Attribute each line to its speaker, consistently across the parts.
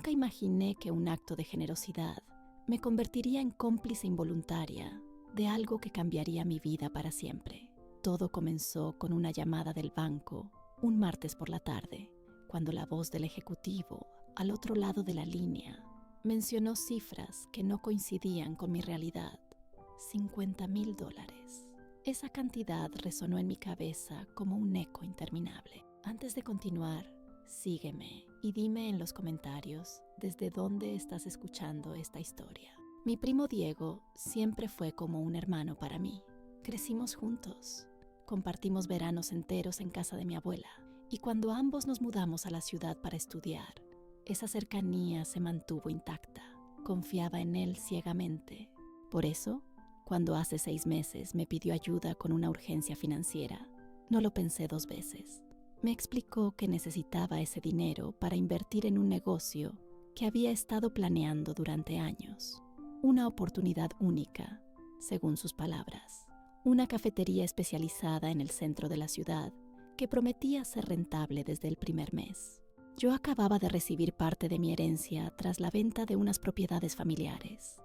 Speaker 1: nunca imaginé que un acto de generosidad me convertiría en cómplice involuntaria de algo que cambiaría mi vida para siempre. Todo comenzó con una llamada del banco un martes por la tarde, cuando la voz del ejecutivo al otro lado de la línea mencionó cifras que no coincidían con mi realidad. $50,000. Esa cantidad resonó en mi cabeza como un eco interminable. Antes de continuar, sígueme y dime en los comentarios desde dónde estás escuchando esta historia. Mi primo Diego siempre fue como un hermano para mí. Crecimos juntos, compartimos veranos enteros en casa de mi abuela, y cuando ambos nos mudamos a la ciudad para estudiar, esa cercanía se mantuvo intacta. Confiaba en él ciegamente. Por eso, cuando hace 6 meses me pidió ayuda con una urgencia financiera, no lo pensé 2 veces. Me explicó que necesitaba ese dinero para invertir en un negocio que había estado planeando durante años. Una oportunidad única, según sus palabras. Una cafetería especializada en el centro de la ciudad que prometía ser rentable desde el primer mes. Yo acababa de recibir parte de mi herencia tras la venta de unas propiedades familiares.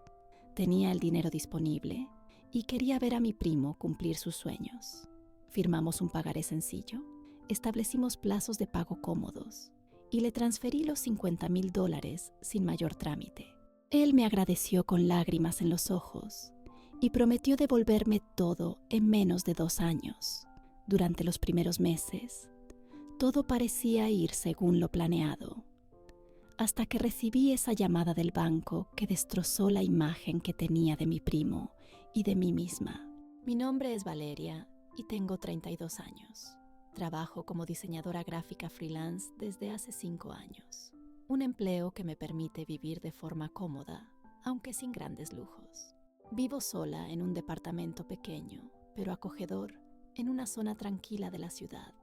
Speaker 1: Tenía el dinero disponible y quería ver a mi primo cumplir sus sueños. Firmamos un pagaré sencillo, establecimos plazos de pago cómodos y le transferí los $50,000 sin mayor trámite. Él me agradeció con lágrimas en los ojos y prometió devolverme todo en menos de 2 años. Durante los primeros meses, todo parecía ir según lo planeado, hasta que recibí esa llamada del banco que destrozó la imagen que tenía de mi primo y de mí misma. Mi nombre es Valeria y tengo 32 años. Trabajo como diseñadora gráfica freelance desde hace 5 años. Un empleo que me permite vivir de forma cómoda, aunque sin grandes lujos. Vivo sola en un departamento pequeño, pero acogedor, en una zona tranquila de la ciudad.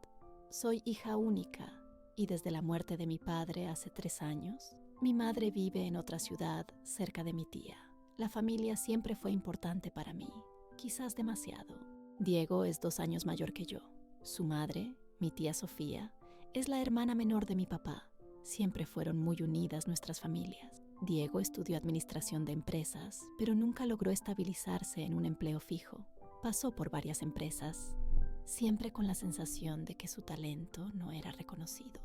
Speaker 1: Soy hija única y desde la muerte de mi padre hace 3 años, mi madre vive en otra ciudad cerca de mi tía. La familia siempre fue importante para mí, quizás demasiado. Diego es 2 años mayor que yo. Su madre, mi tía Sofía, es la hermana menor de mi papá. Siempre fueron muy unidas nuestras familias. Diego estudió administración de empresas, pero nunca logró estabilizarse en un empleo fijo. Pasó por varias empresas, siempre con la sensación de que su talento no era reconocido.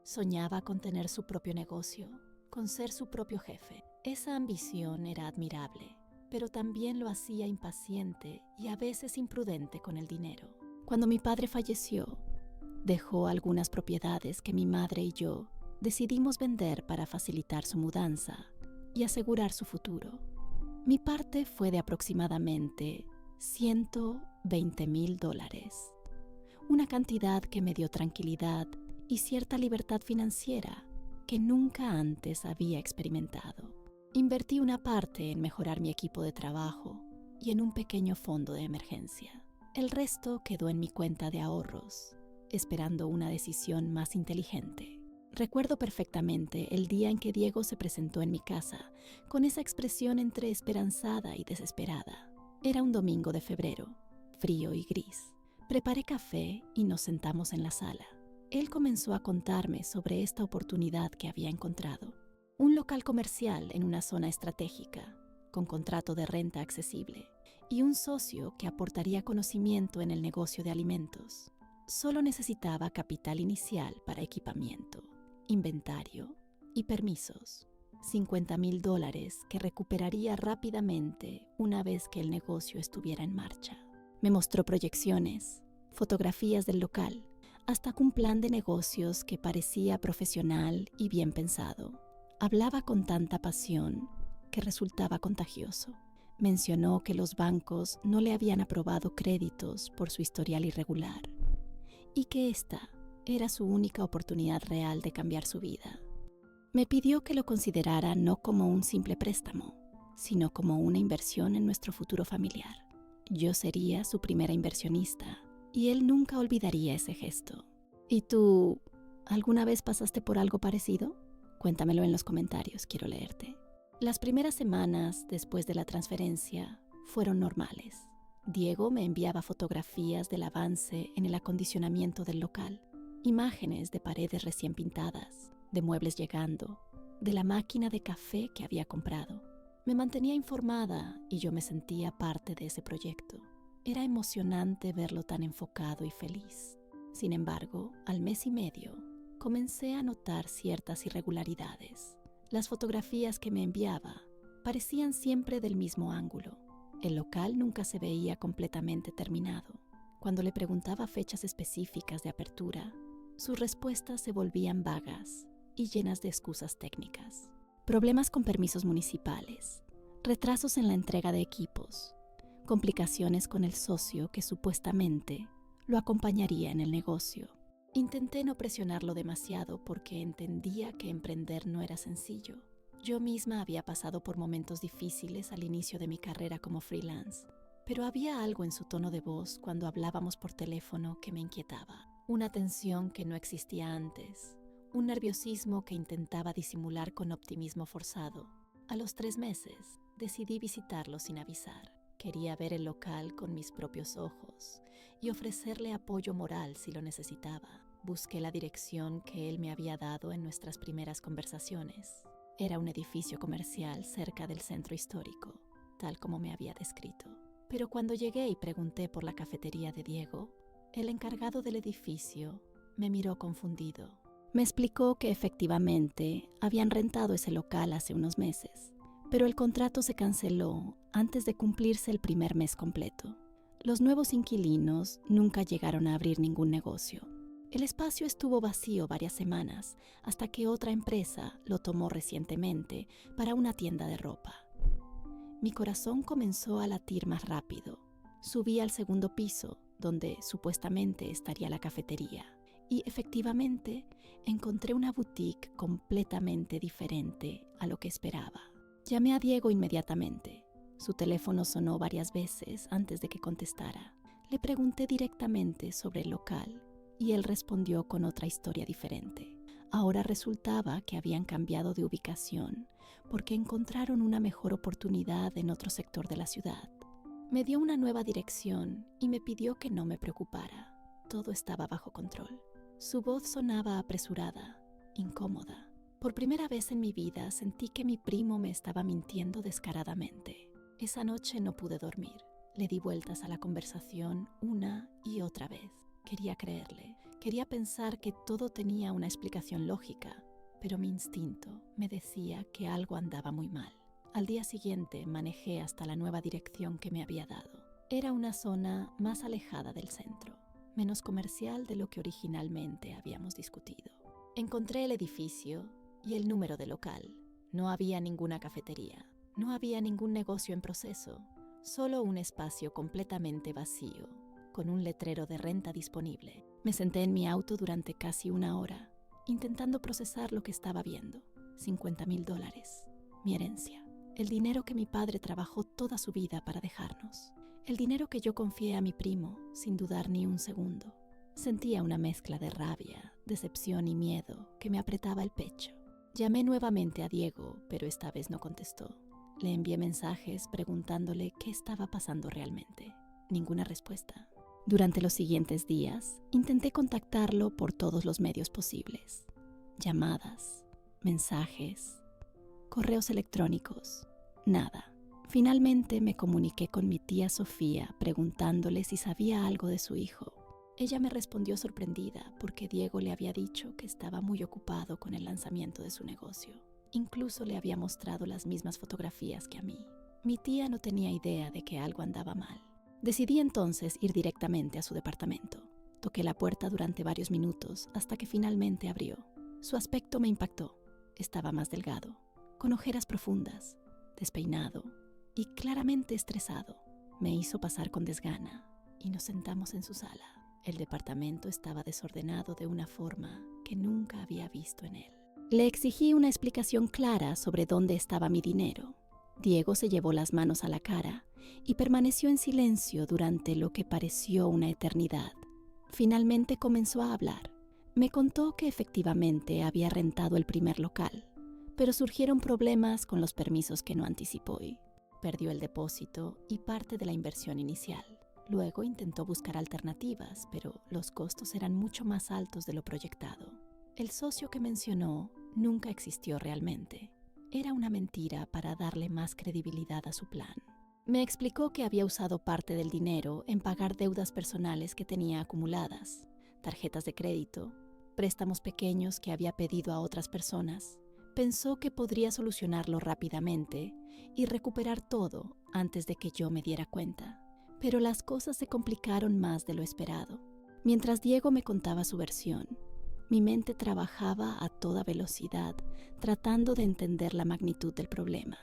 Speaker 1: Soñaba con tener su propio negocio, con ser su propio jefe. Esa ambición era admirable, pero también lo hacía impaciente y a veces imprudente con el dinero. Cuando mi padre falleció, dejó algunas propiedades que mi madre y yo decidimos vender para facilitar su mudanza y asegurar su futuro. Mi parte fue de aproximadamente $120,000, una cantidad que me dio tranquilidad y cierta libertad financiera que nunca antes había experimentado. Invertí una parte en mejorar mi equipo de trabajo y en un pequeño fondo de emergencia. El resto quedó en mi cuenta de ahorros, esperando una decisión más inteligente. Recuerdo perfectamente el día en que Diego se presentó en mi casa, con esa expresión entre esperanzada y desesperada. Era un domingo de febrero, frío y gris. Preparé café y nos sentamos en la sala. Él comenzó a contarme sobre esta oportunidad que había encontrado. Un local comercial en una zona estratégica, con contrato de renta accesible, y un socio que aportaría conocimiento en el negocio de alimentos. Solo necesitaba capital inicial para equipamiento, inventario y permisos. $50,000 que recuperaría rápidamente una vez que el negocio estuviera en marcha. Me mostró proyecciones, fotografías del local, hasta un plan de negocios que parecía profesional y bien pensado. Hablaba con tanta pasión que resultaba contagioso. Mencionó que los bancos no le habían aprobado créditos por su historial irregular y que esta era su única oportunidad real de cambiar su vida. Me pidió que lo considerara no como un simple préstamo, sino como una inversión en nuestro futuro familiar. Yo sería su primera inversionista y él nunca olvidaría ese gesto. ¿Y tú, alguna vez pasaste por algo parecido? Cuéntamelo en los comentarios, quiero leerte. Las primeras semanas después de la transferencia fueron normales. Diego me enviaba fotografías del avance en el acondicionamiento del local, imágenes de paredes recién pintadas, de muebles llegando de la máquina de café que había comprado. Me mantenía informada y yo me sentía parte de ese proyecto. Era emocionante verlo tan enfocado y feliz. Sin embargo, al mes y medio, comencé a notar ciertas irregularidades. Las fotografías que me enviaba parecían siempre del mismo ángulo. El local nunca se veía completamente terminado. Cuando le preguntaba fechas específicas de apertura, sus respuestas se volvían vagas y llenas de excusas técnicas. Problemas con permisos municipales, retrasos en la entrega de equipos, complicaciones con el socio que supuestamente lo acompañaría en el negocio. Intenté no presionarlo demasiado porque entendía que emprender no era sencillo. Yo misma había pasado por momentos difíciles al inicio de mi carrera como freelance, pero había algo en su tono de voz cuando hablábamos por teléfono que me inquietaba. Una tensión que no existía antes, un nerviosismo que intentaba disimular con optimismo forzado. A los 3 meses, decidí visitarlo sin avisar. Quería ver el local con mis propios ojos y ofrecerle apoyo moral si lo necesitaba. Busqué la dirección que él me había dado en nuestras primeras conversaciones. Era un edificio comercial cerca del centro histórico, tal como me había descrito. Pero cuando llegué y pregunté por la cafetería de Diego, el encargado del edificio me miró confundido. Me explicó que efectivamente habían rentado ese local hace unos meses, pero el contrato se canceló antes de cumplirse el primer mes completo. Los nuevos inquilinos nunca llegaron a abrir ningún negocio. El espacio estuvo vacío varias semanas hasta que otra empresa lo tomó recientemente para una tienda de ropa. Mi corazón comenzó a latir más rápido. Subí al segundo piso, donde supuestamente estaría la cafetería, y efectivamente encontré una boutique completamente diferente a lo que esperaba. Llamé a Diego inmediatamente. Su teléfono sonó varias veces antes de que contestara. Le pregunté directamente sobre el local y él respondió con otra historia diferente. Ahora resultaba que habían cambiado de ubicación porque encontraron una mejor oportunidad en otro sector de la ciudad. Me dio una nueva dirección y me pidió que no me preocupara. Todo estaba bajo control. Su voz sonaba apresurada, incómoda. Por primera vez en mi vida sentí que mi primo me estaba mintiendo descaradamente. Esa noche no pude dormir. Le di vueltas a la conversación una y otra vez. Quería creerle. Quería pensar que todo tenía una explicación lógica, pero mi instinto me decía que algo andaba muy mal. Al día siguiente manejé hasta la nueva dirección que me había dado. Era una zona más alejada del centro, menos comercial de lo que originalmente habíamos discutido. Encontré el edificio y el número de local. No había ninguna cafetería, no había ningún negocio en proceso, solo un espacio completamente vacío, con un letrero de renta disponible. Me senté en mi auto durante casi una hora, intentando procesar lo que estaba viendo. $50,000, mi herencia, el dinero que mi padre trabajó toda su vida para dejarnos, el dinero que yo confié a mi primo sin dudar ni un segundo. Sentía una mezcla de rabia, decepción y miedo que me apretaba el pecho. Llamé nuevamente a Diego, pero esta vez no contestó. Le envié mensajes preguntándole qué estaba pasando realmente. Ninguna respuesta. Durante los siguientes días, intenté contactarlo por todos los medios posibles. Llamadas, mensajes, correos electrónicos, nada. Finalmente me comuniqué con mi tía Sofía preguntándole si sabía algo de su hijo. Ella me respondió sorprendida porque Diego le había dicho que estaba muy ocupado con el lanzamiento de su negocio. Incluso le había mostrado las mismas fotografías que a mí. Mi tía no tenía idea de que algo andaba mal. Decidí entonces ir directamente a su departamento. Toqué la puerta durante varios minutos hasta que finalmente abrió. Su aspecto me impactó. Estaba más delgado, con ojeras profundas, despeinado y claramente estresado. Me hizo pasar con desgana y nos sentamos en su sala. El departamento estaba desordenado de una forma que nunca había visto en él. Le exigí una explicación clara sobre dónde estaba mi dinero. Diego se llevó las manos a la cara y permaneció en silencio durante lo que pareció una eternidad. Finalmente comenzó a hablar. Me contó que efectivamente había rentado el primer local, pero surgieron problemas con los permisos que no anticipó y perdió el depósito y parte de la inversión inicial. Luego intentó buscar alternativas, pero los costos eran mucho más altos de lo proyectado. El socio que mencionó nunca existió realmente. Era una mentira para darle más credibilidad a su plan. Me explicó que había usado parte del dinero en pagar deudas personales que tenía acumuladas, tarjetas de crédito, préstamos pequeños que había pedido a otras personas. Pensó que podría solucionarlo rápidamente y recuperar todo antes de que yo me diera cuenta. Pero las cosas se complicaron más de lo esperado. Mientras Diego me contaba su versión, mi mente trabajaba a toda velocidad, tratando de entender la magnitud del problema.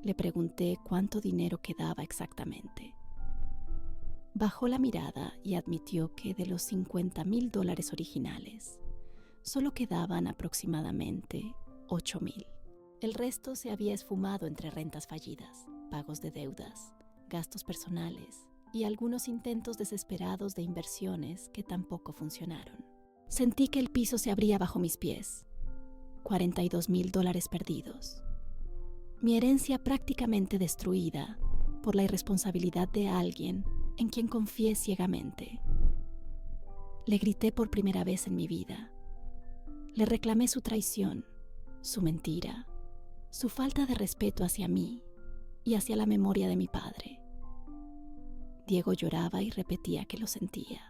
Speaker 1: Le pregunté cuánto dinero quedaba exactamente. Bajó la mirada y admitió que de los $50,000 originales, solo quedaban aproximadamente 8,000. El resto se había esfumado entre rentas fallidas, pagos de deudas, gastos personales y algunos intentos desesperados de inversiones que tampoco funcionaron. Sentí que el piso se abría bajo mis pies. $42,000 perdidos. Mi herencia prácticamente destruida por la irresponsabilidad de alguien en quien confié ciegamente. Le grité por primera vez en mi vida. Le reclamé su traición, su mentira, su falta de respeto hacia mí y hacia la memoria de mi padre. Diego lloraba y repetía que lo sentía,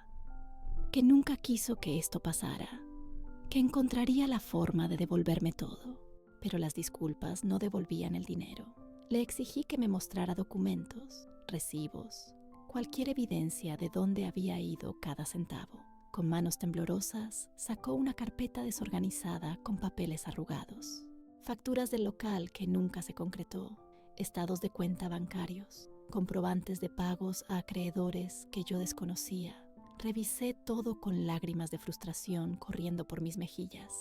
Speaker 1: que nunca quiso que esto pasara, que encontraría la forma de devolverme todo, pero las disculpas no devolvían el dinero. Le exigí que me mostrara documentos, recibos, cualquier evidencia de dónde había ido cada centavo. Con manos temblorosas, sacó una carpeta desorganizada con papeles arrugados, facturas del local que nunca se concretó, estados de cuenta bancarios, comprobantes de pagos a acreedores que yo desconocía. Revisé todo con lágrimas de frustración corriendo por mis mejillas.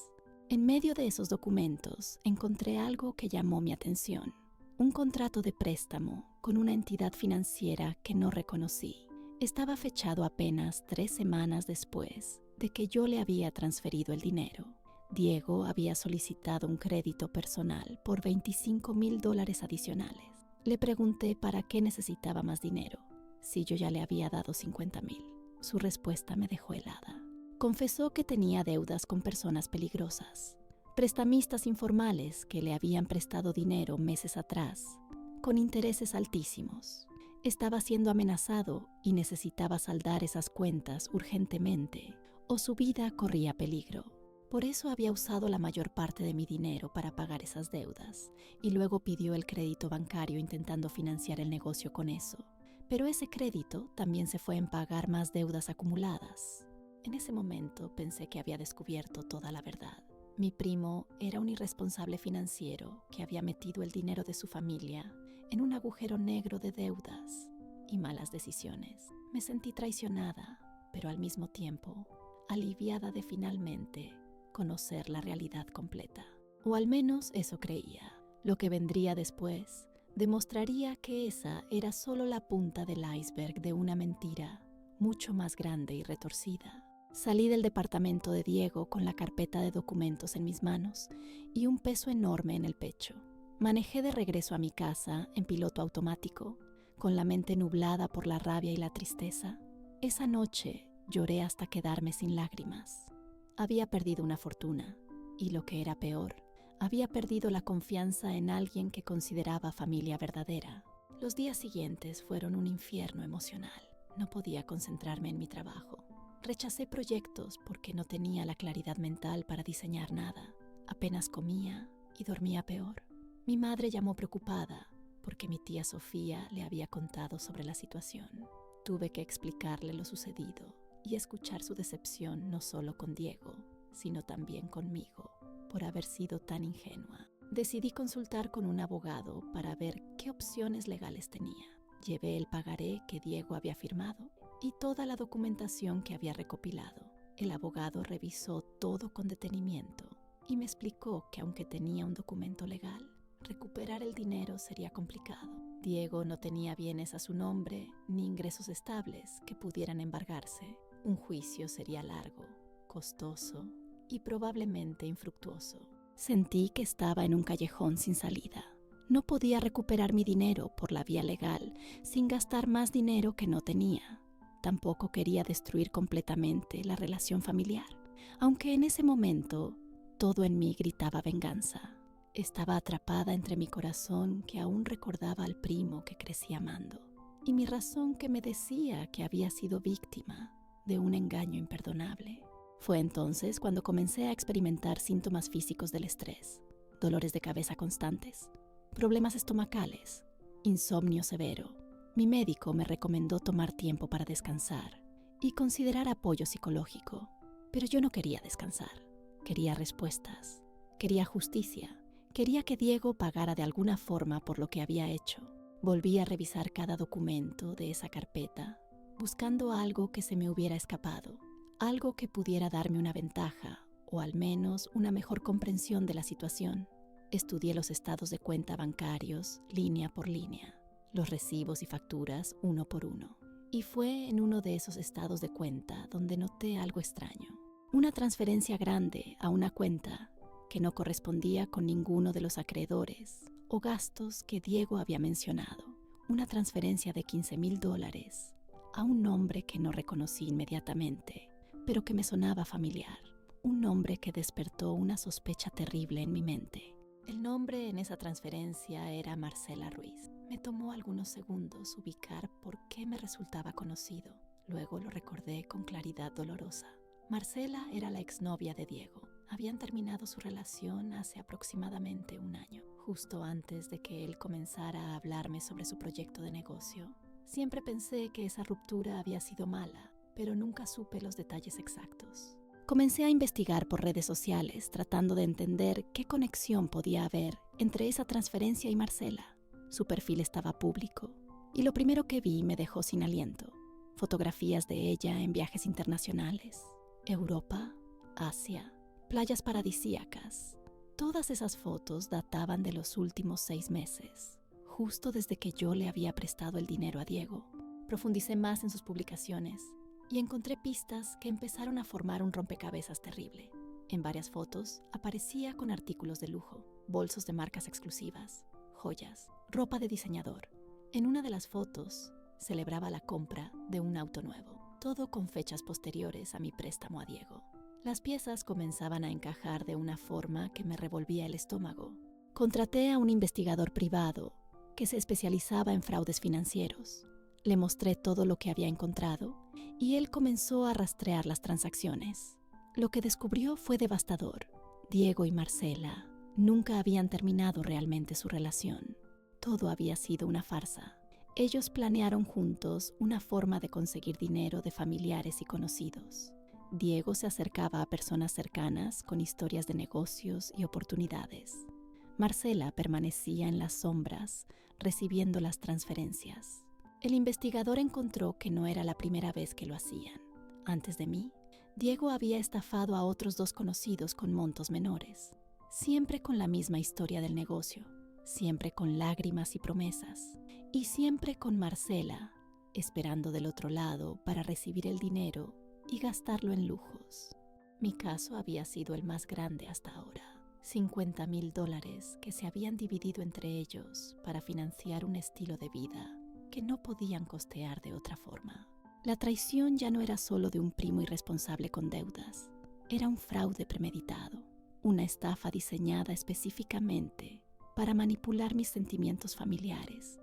Speaker 1: En medio de esos documentos encontré algo que llamó mi atención. Un contrato de préstamo con una entidad financiera que no reconocí. Estaba fechado apenas 3 semanas después de que yo le había transferido el dinero. Diego había solicitado un crédito personal por $25,000 adicionales. Le pregunté para qué necesitaba más dinero, si yo ya le había dado 50,000. Su respuesta me dejó helada. Confesó que tenía deudas con personas peligrosas, prestamistas informales que le habían prestado dinero meses atrás, con intereses altísimos. Estaba siendo amenazado y necesitaba saldar esas cuentas urgentemente, o su vida corría peligro. Por eso había usado la mayor parte de mi dinero para pagar esas deudas, y luego pidió el crédito bancario intentando financiar el negocio con eso. Pero ese crédito también se fue en pagar más deudas acumuladas. En ese momento pensé que había descubierto toda la verdad. Mi primo era un irresponsable financiero que había metido el dinero de su familia en un agujero negro de deudas y malas decisiones. Me sentí traicionada, pero al mismo tiempo aliviada de finalmente conocer la realidad completa. O al menos eso creía. Lo que vendría después demostraría que esa era solo la punta del iceberg de una mentira mucho más grande y retorcida. Salí del departamento de Diego con la carpeta de documentos en mis manos y un peso enorme en el pecho. Manejé de regreso a mi casa en piloto automático, con la mente nublada por la rabia y la tristeza. Esa noche lloré hasta quedarme sin lágrimas. Había perdido una fortuna y, lo que era peor, había perdido la confianza en alguien que consideraba familia verdadera. Los días siguientes fueron un infierno emocional. No podía concentrarme en mi trabajo. Rechacé proyectos porque no tenía la claridad mental para diseñar nada. Apenas comía y dormía peor. Mi madre llamó preocupada porque mi tía Sofía le había contado sobre la situación. Tuve que explicarle lo sucedido y escuchar su decepción no solo con Diego, sino también conmigo, por haber sido tan ingenua. Decidí consultar con un abogado para ver qué opciones legales tenía. Llevé el pagaré que Diego había firmado y toda la documentación que había recopilado. El abogado revisó todo con detenimiento y me explicó que aunque tenía un documento legal, recuperar el dinero sería complicado. Diego no tenía bienes a su nombre ni ingresos estables que pudieran embargarse. Un juicio sería largo, costoso y probablemente infructuoso. Sentí que estaba en un callejón sin salida. No podía recuperar mi dinero por la vía legal sin gastar más dinero que no tenía. Tampoco quería destruir completamente la relación familiar, aunque en ese momento Todo en mí gritaba venganza. Estaba atrapada entre mi corazón que aún recordaba al primo que crecí amando, y mi razón que me decía que había sido víctima de un engaño imperdonable. Fue entonces cuando comencé a experimentar síntomas físicos del estrés, dolores de cabeza constantes, problemas estomacales, insomnio severo. Mi médico me recomendó tomar tiempo para descansar y considerar apoyo psicológico, pero yo no quería descansar. Quería respuestas, quería justicia, quería que Diego pagara de alguna forma por lo que había hecho. Volví a revisar cada documento de esa carpeta, buscando algo que se me hubiera escapado, algo que pudiera darme una ventaja o al menos una mejor comprensión de la situación. Estudié los estados de cuenta bancarios línea por línea, los recibos y facturas uno por uno. Y fue en uno de esos estados de cuenta donde noté algo extraño. Una transferencia grande a una cuenta que no correspondía con ninguno de los acreedores o gastos que Diego había mencionado. Una transferencia de $15,000 a un nombre que no reconocí inmediatamente, pero que me sonaba familiar. Un nombre que despertó una sospecha terrible en mi mente. El nombre en esa transferencia era Marcela Ruiz. Me tomó algunos segundos ubicar por qué me resultaba conocido. Luego lo recordé con claridad dolorosa. Marcela era la exnovia de Diego. Habían terminado su relación hace aproximadamente un año, justo antes de que él comenzara a hablarme sobre su proyecto de negocio. Siempre pensé que esa ruptura había sido mala, pero nunca supe los detalles exactos. Comencé a investigar por redes sociales, tratando de entender qué conexión podía haber entre esa transferencia y Marcela. Su perfil estaba público, y lo primero que vi me dejó sin aliento. Fotografías de ella en viajes internacionales, Europa, Asia, playas paradisíacas. Todas esas fotos databan de los últimos 6 meses, justo desde que yo le había prestado el dinero a Diego. Profundicé más en sus publicaciones y encontré pistas que empezaron a formar un rompecabezas terrible. En varias fotos aparecía con artículos de lujo, bolsos de marcas exclusivas, joyas, ropa de diseñador. En una de las fotos celebraba la compra de un auto nuevo, todo con fechas posteriores a mi préstamo a Diego. Las piezas comenzaban a encajar de una forma que me revolvía el estómago. Contraté a un investigador privado que se especializaba en fraudes financieros. Le mostré todo lo que había encontrado y él comenzó a rastrear las transacciones. Lo que descubrió fue devastador. Diego y Marcela nunca habían terminado realmente su relación. Todo había sido una farsa. Ellos planearon juntos una forma de conseguir dinero de familiares y conocidos. Diego se acercaba a personas cercanas con historias de negocios y oportunidades. Marcela permanecía en las sombras, recibiendo las transferencias. El investigador encontró que no era la primera vez que lo hacían. Antes de mí, Diego había estafado a otros 2 conocidos con montos menores, siempre con la misma historia del negocio, siempre con lágrimas y promesas, y siempre con Marcela, esperando del otro lado para recibir el dinero y gastarlo en lujos. Mi caso había sido el más grande hasta ahora. $50,000 que se habían dividido entre ellos para financiar un estilo de vida que no podían costear de otra forma. La traición ya no era solo de un primo irresponsable con deudas, era un fraude premeditado, una estafa diseñada específicamente para manipular mis sentimientos familiares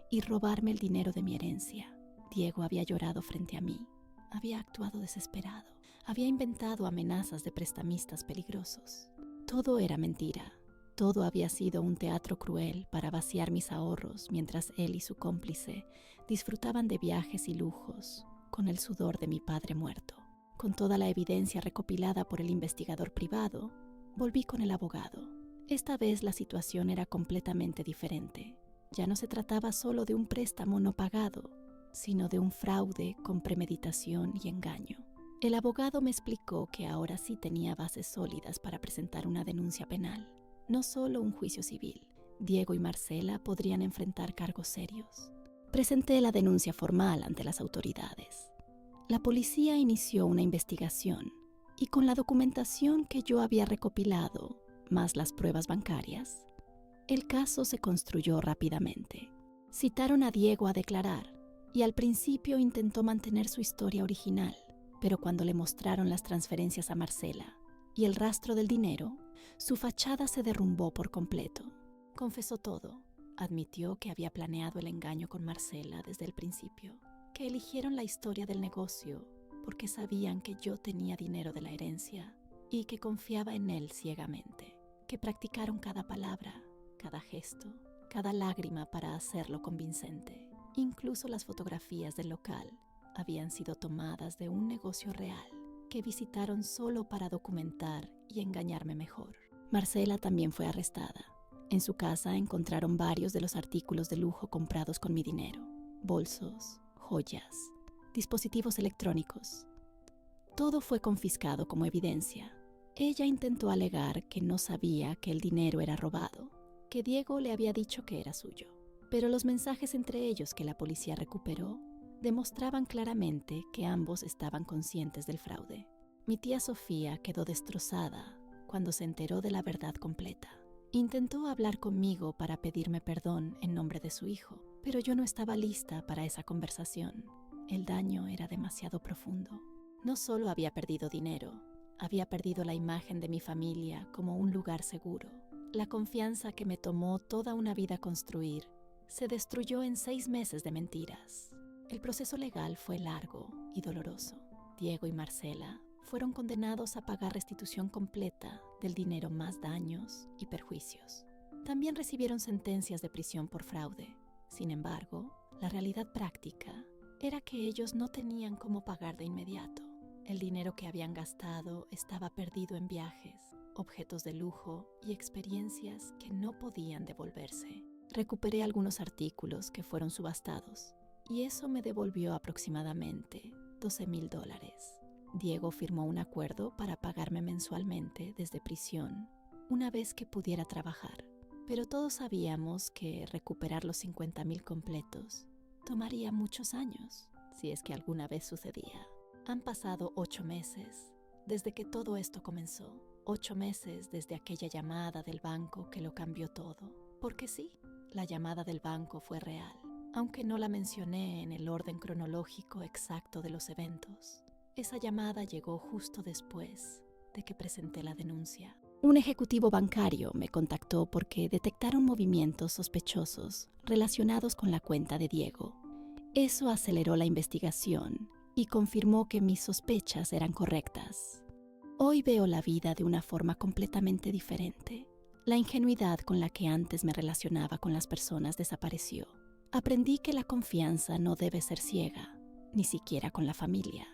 Speaker 1: y robarme el dinero de mi herencia. Diego había llorado frente a mí, había actuado desesperado, había inventado amenazas de prestamistas peligrosos. Todo era mentira. Todo había sido un teatro cruel para vaciar mis ahorros mientras él y su cómplice disfrutaban de viajes y lujos con el sudor de mi padre muerto. Con toda la evidencia recopilada por el investigador privado, volví con el abogado. Esta vez la situación era completamente diferente. Ya no se trataba solo de un préstamo no pagado, sino de un fraude con premeditación y engaño. El abogado me explicó que ahora sí tenía bases sólidas para presentar una denuncia penal, no solo un juicio civil. Diego y Marcela podrían enfrentar cargos serios. Presenté la denuncia formal ante las autoridades. La policía inició una investigación y con la documentación que yo había recopilado, más las pruebas bancarias, el caso se construyó rápidamente. Citaron a Diego a declarar y al principio intentó mantener su historia original, pero cuando le mostraron las transferencias a Marcela, y el rastro del dinero, su fachada se derrumbó por completo. Confesó todo. Admitió que había planeado el engaño con Marcela desde el principio, que eligieron la historia del negocio porque sabían que yo tenía dinero de la herencia y que confiaba en él ciegamente, que practicaron cada palabra, cada gesto, cada lágrima para hacerlo convincente. Incluso las fotografías del local habían sido tomadas de un negocio real que visitaron solo para documentar y engañarme mejor. Marcela también fue arrestada. En su casa encontraron varios de los artículos de lujo comprados con mi dinero: bolsos, joyas, dispositivos electrónicos. Todo fue confiscado como evidencia. Ella intentó alegar que no sabía que el dinero era robado, que Diego le había dicho que era suyo. Pero los mensajes entre ellos que la policía recuperó demostraban claramente que ambos estaban conscientes del fraude. Mi tía Sofía quedó destrozada cuando se enteró de la verdad completa. Intentó hablar conmigo para pedirme perdón en nombre de su hijo, pero yo no estaba lista para esa conversación. El daño era demasiado profundo. No solo había perdido dinero, había perdido la imagen de mi familia como un lugar seguro. La confianza que me tomó toda una vida construir se destruyó en 6 meses de mentiras. El proceso legal fue largo y doloroso. Diego y Marcela fueron condenados a pagar restitución completa del dinero más daños y perjuicios. También recibieron sentencias de prisión por fraude. Sin embargo, la realidad práctica era que ellos no tenían cómo pagar de inmediato. El dinero que habían gastado estaba perdido en viajes, objetos de lujo y experiencias que no podían devolverse. Recuperé algunos artículos que fueron subastados y eso me devolvió aproximadamente $12,000. Diego firmó un acuerdo para pagarme mensualmente desde prisión una vez que pudiera trabajar, pero todos sabíamos que recuperar los 50,000 completos tomaría muchos años, si es que alguna vez sucedía. Han pasado 8 meses desde que todo esto comenzó, 8 meses desde aquella llamada del banco que lo cambió todo, porque sí, la llamada del banco fue real, aunque no la mencioné en el orden cronológico exacto de los eventos. Esa llamada llegó justo después de que presenté la denuncia. Un ejecutivo bancario me contactó porque detectaron movimientos sospechosos relacionados con la cuenta de Diego. Eso aceleró la investigación y confirmó que mis sospechas eran correctas. Hoy veo la vida de una forma completamente diferente. La ingenuidad con la que antes me relacionaba con las personas desapareció. Aprendí que la confianza no debe ser ciega, ni siquiera con la familia.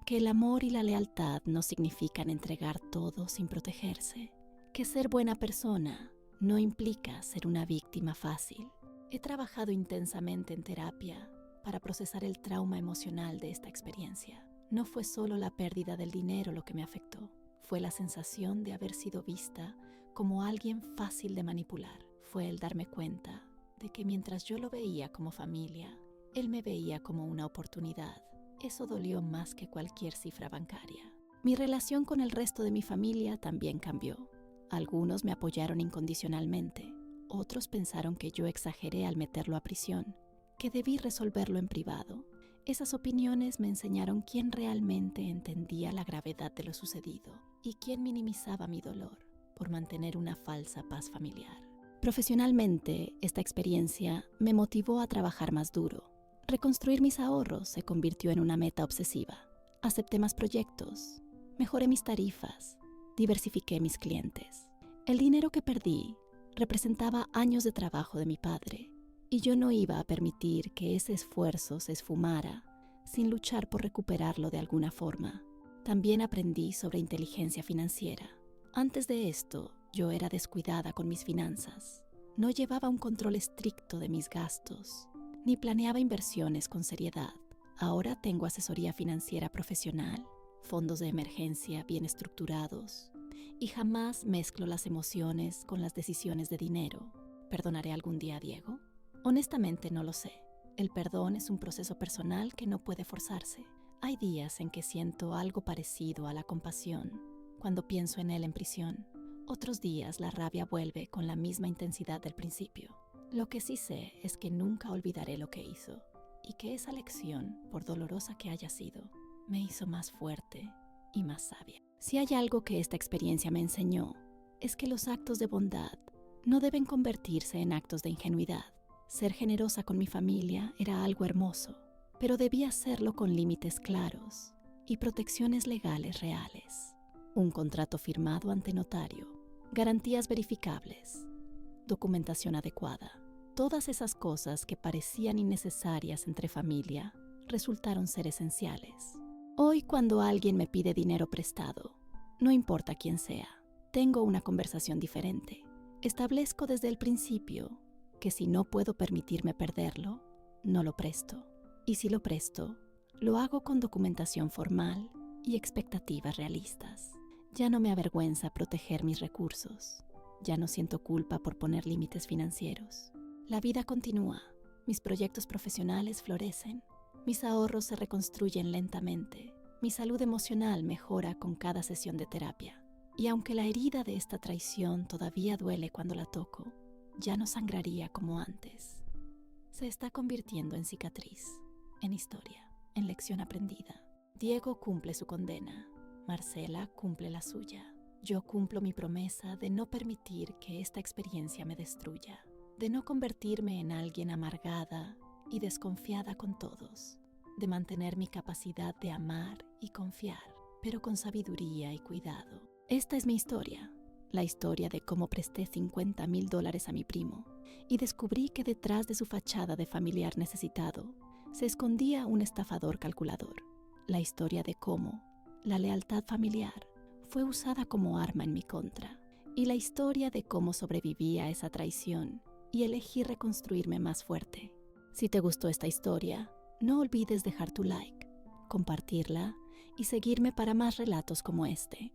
Speaker 1: Que el amor y la lealtad no significan entregar todo sin protegerse. Que ser buena persona no implica ser una víctima fácil. He trabajado intensamente en terapia para procesar el trauma emocional de esta experiencia. No fue solo la pérdida del dinero lo que me afectó, fue la sensación de haber sido vista como alguien fácil de manipular. Fue el darme cuenta de que mientras yo lo veía como familia, él me veía como una oportunidad. Eso dolió más que cualquier cifra bancaria. Mi relación con el resto de mi familia también cambió. Algunos me apoyaron incondicionalmente, otros pensaron que yo exageré al meterlo a prisión, que debí resolverlo en privado. Esas opiniones me enseñaron quién realmente entendía la gravedad de lo sucedido y quién minimizaba mi dolor por mantener una falsa paz familiar. Profesionalmente, esta experiencia me motivó a trabajar más duro. Reconstruir mis ahorros se convirtió en una meta obsesiva. Acepté más proyectos, mejoré mis tarifas, diversifiqué mis clientes. El dinero que perdí representaba años de trabajo de mi padre, y yo no iba a permitir que ese esfuerzo se esfumara sin luchar por recuperarlo de alguna forma. También aprendí sobre inteligencia financiera. Antes de esto, yo era descuidada con mis finanzas. No llevaba un control estricto de mis gastos, ni planeaba inversiones con seriedad. Ahora tengo asesoría financiera profesional, fondos de emergencia bien estructurados, y jamás mezclo las emociones con las decisiones de dinero. ¿Perdonaré algún día a Diego? Honestamente no lo sé. El perdón es un proceso personal que no puede forzarse. Hay días en que siento algo parecido a la compasión cuando pienso en él en prisión. Otros días la rabia vuelve con la misma intensidad del principio. Lo que sí sé es que nunca olvidaré lo que hizo y que esa lección, por dolorosa que haya sido, me hizo más fuerte y más sabia. Si hay algo que esta experiencia me enseñó, es que los actos de bondad no deben convertirse en actos de ingenuidad. Ser generosa con mi familia era algo hermoso, pero debía hacerlo con límites claros y protecciones legales reales. Un contrato firmado ante notario, garantías verificables, documentación adecuada. Todas esas cosas que parecían innecesarias entre familia resultaron ser esenciales. Hoy, cuando alguien me pide dinero prestado, no importa quién sea, tengo una conversación diferente. Establezco desde el principio que si no puedo permitirme perderlo, no lo presto. Y si lo presto, lo hago con documentación formal y expectativas realistas. Ya no me avergüenza proteger mis recursos. Ya no siento culpa por poner límites financieros. La vida continúa, mis proyectos profesionales florecen, mis ahorros se reconstruyen lentamente, mi salud emocional mejora con cada sesión de terapia. Y aunque la herida de esta traición todavía duele cuando la toco, ya no sangraría como antes. Se está convirtiendo en cicatriz, en historia, en lección aprendida. Diego cumple su condena, Marcela cumple la suya. Yo cumplo mi promesa de no permitir que esta experiencia me destruya, de no convertirme en alguien amargada y desconfiada con todos, de mantener mi capacidad de amar y confiar, pero con sabiduría y cuidado. Esta es mi historia, la historia de cómo presté $50,000 a mi primo y descubrí que detrás de su fachada de familiar necesitado se escondía un estafador calculador. La historia de cómo la lealtad familiar fue usada como arma en mi contra, y la historia de cómo sobreviví a esa traición y elegí reconstruirme más fuerte. Si te gustó esta historia, no olvides dejar tu like, compartirla y seguirme para más relatos como este.